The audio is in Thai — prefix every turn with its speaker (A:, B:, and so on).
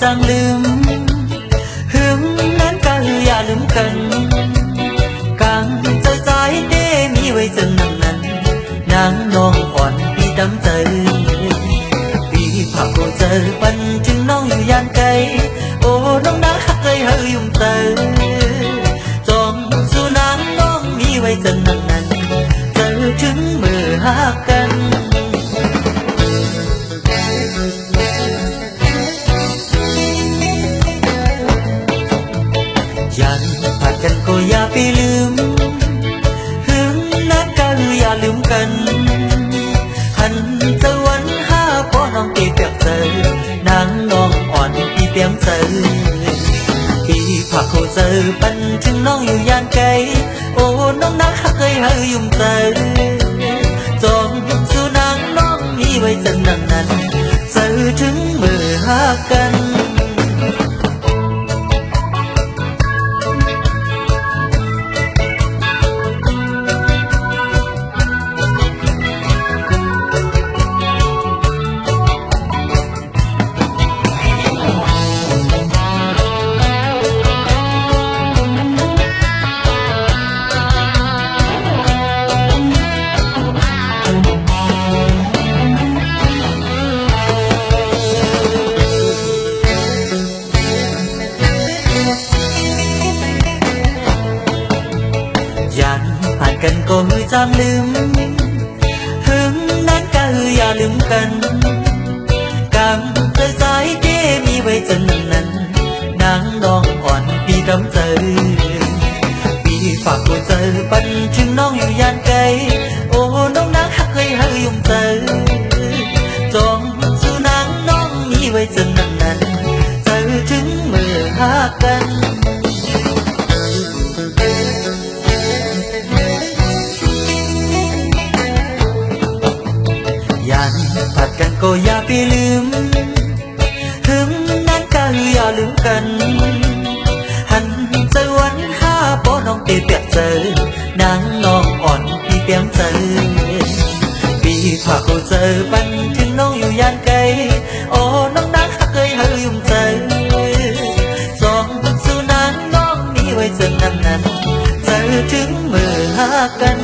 A: างลืมหึงนั้นก็อย่าลืมกันกลางใจใจเด้มีไว้จนนั้นนางน้องอ่อนพี่ดำใจพี่ผักโคเจอปันจึงน้องอยู่ย่านไกลโอ้น้องนักเคยเฮยยุ่มเตอจองสู่นางน้องมีไว้จนนั้นเจอถึงมือหากันยันผัดกันก็อย่าไปลืมหึงนักก็อย่าลืมกันหันเจอวันห้าพอน้องตีเปียกเจอนางน้องอ่อนพี่เปียงเจอพี่ผักโคเจอปันถึงน้องอยู่ย่านไกลโอ้น้องนักเคยเฮยยุ่มเจอจองสู่นางน้องมีไว้จนนั้นเจอถึงมือหากันยันผ่านกันก็หือจางลืมหึงนั้นก็หืออย่าลืมกันกำใจใจเด้มีไว้จนนั้นนางน้องอ่อนพี่ดำเจอพี่ฝากหัวใจปันถึงน้องอยู่ย่านไกลโอ้น้องนักเคยเฮยยุ่มเจอจองสู่นางน้องมีไว้จนนั้นเจอถึงมือหากันยันผัดกันก็อย่าไปลืมหึงนั้นก็อย่าลืมกันหันเจอวันห้าพอน้องเปียกเจอนางน้องอ่อนพี่เปียงเจอพี่ผักโคเจอปันถึงน้องอยู่ย่านไกลโอ้น้องนักเคยเฮยยุ่มเจอจองสู่นางน้องมีไว้จนนั้นเจอถึงมือหากัน